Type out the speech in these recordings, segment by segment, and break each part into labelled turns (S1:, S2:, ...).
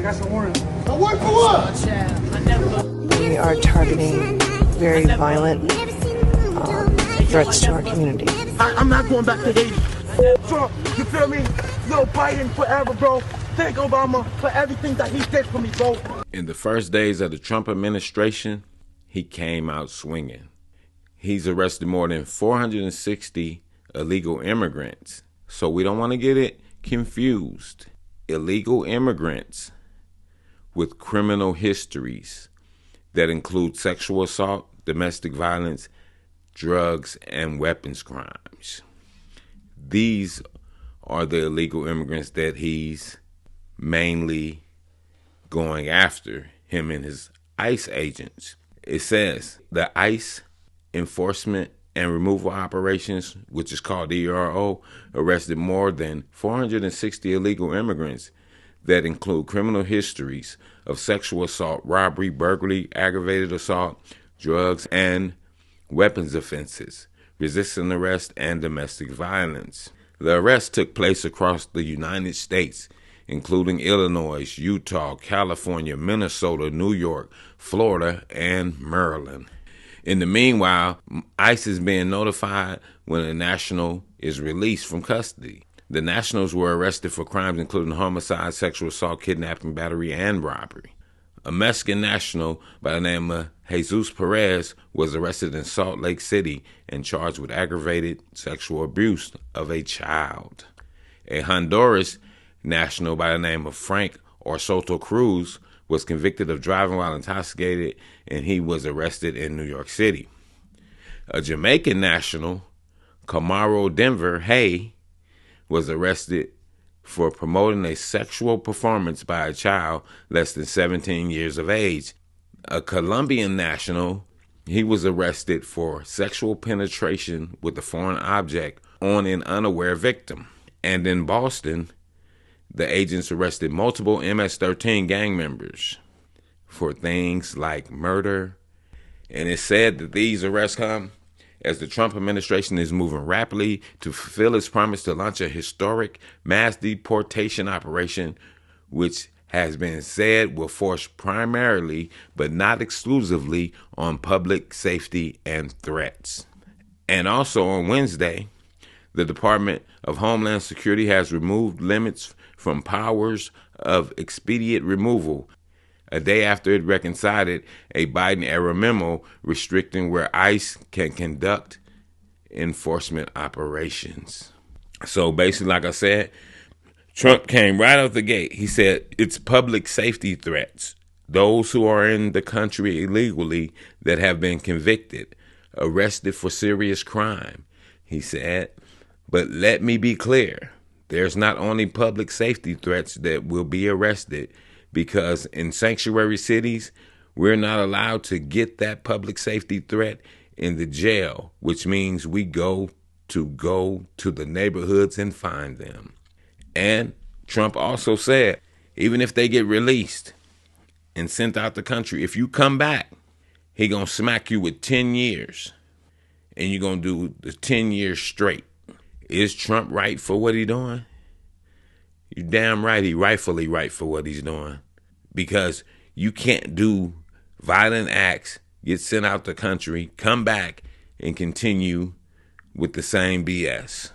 S1: got some warrants. A warrant for what?
S2: We are targeting very violent threats to our community.
S1: I'm not going back to Haiti. Trump, you feel me? Yo, Biden forever, bro. Thank Obama for everything that he did for me, bro.
S3: In the first days of the Trump administration, he came out swinging. He's arrested more than 460 illegal immigrants. So we don't want to get it confused. Illegal immigrants with criminal histories that include sexual assault, domestic violence, drugs, and weapons crimes. These are the illegal immigrants that he's mainly going after, him and his ICE agents. It says the ICE enforcement and removal operations, which is called ERO, arrested more than 460 illegal immigrants that include criminal histories of sexual assault, robbery, burglary, aggravated assault, drugs, and weapons offenses, resisting arrest, and domestic violence. The arrest took place across the United States, including Illinois, Utah, California, Minnesota, New York, Florida, and Maryland. In the meanwhile, ICE is being notified when a national is released from custody. The nationals were arrested for crimes including homicide, sexual assault, kidnapping, battery, and robbery. A Mexican national by the name of Jesus Perez was arrested in Salt Lake City and charged with aggravated sexual abuse of a child. A Honduras national by the name of Frank Soto Cruz was convicted of driving while intoxicated, and he was arrested in New York City. A Jamaican national, Camaro Denver Hay, was arrested for promoting a sexual performance by a child less than 17 years of age. A Colombian national, he was arrested for sexual penetration with a foreign object on an unaware victim. And in Boston, the agents arrested multiple MS-13 gang members for things like murder. And it's said that these arrests come as the Trump administration is moving rapidly to fulfill its promise to launch a historic mass deportation operation, which has been said will force primarily, but not exclusively, on public safety and threats. And also on Wednesday, the Department of Homeland Security has removed limits from powers of expedient removal, a day after it reconciled a Biden-era memo restricting where ICE can conduct enforcement operations. So basically, like I said, Trump came right out the gate. He said it's public safety threats. Those who are in the country illegally that have been convicted, arrested for serious crime, he said. But let me be clear. There's not only public safety threats that will be arrested, because in sanctuary cities, we're not allowed to get that public safety threat in the jail, which means we go to the neighborhoods and find them. And Trump also said, even if they get released and sent out the country, if you come back, he gonna smack you with 10 years, and you're gonna do the 10 years straight. Is Trump right for what he's doing? You're damn right he rightfully right for what he's doing. Because you can't do violent acts, get sent out the country, come back, and continue with the same BS.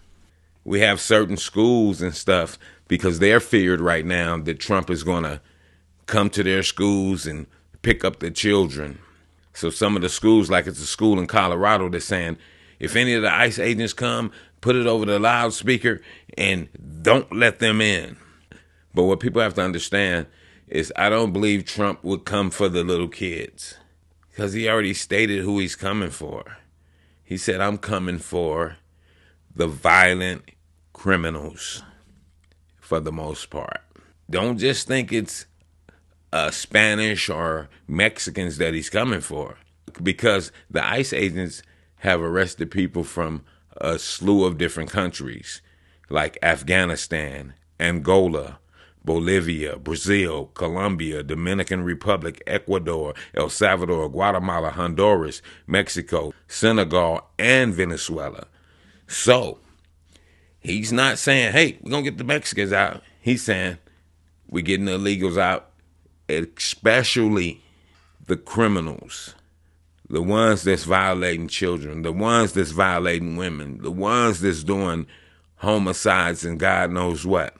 S3: We have certain schools and stuff because they're feared right now that Trump is going to come to their schools and pick up the children. So some of the schools, like it's a school in Colorado, they're saying, if any of the ICE agents come, put it over the loudspeaker and don't let them in. But what people have to understand is I don't believe Trump would come for the little kids because he already stated who he's coming for. He said, I'm coming for the violent criminals for the most part. Don't just think it's Spanish or Mexicans that he's coming for, because the ICE agents have arrested people from a slew of different countries like Afghanistan, Angola, Bolivia, Brazil, Colombia, Dominican Republic, Ecuador, El Salvador, Guatemala, Honduras, Mexico, Senegal, and Venezuela. So he's not saying, hey, we're going to get the Mexicans out. He's saying we're getting the illegals out especially the criminals, the ones that's violating children, the ones that's violating women, the ones that's doing homicides and God knows what.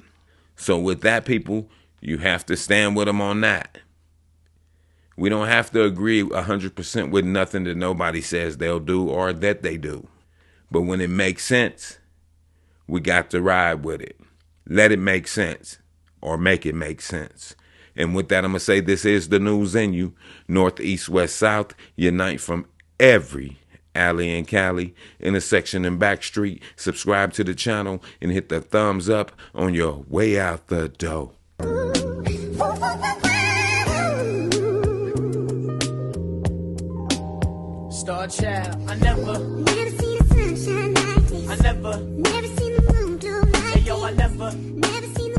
S3: So with that, people, you have to stand with them on that. We don't have to agree 100% with nothing that nobody says they'll do or that they do. But when it makes sense, we got to ride with it. Let it make sense or make it make sense. And with that, I'm going to say this is the news in you. North, east, west, south, unite from every alley and Cali, intersection and back street. Subscribe to the channel and hit the thumbs up on your way out the door.
S4: Star child, I never
S5: seen the sunshine like this.
S4: I never
S5: Never seen the moon glow like
S4: hey yo, I
S5: this.
S4: never
S5: Never seen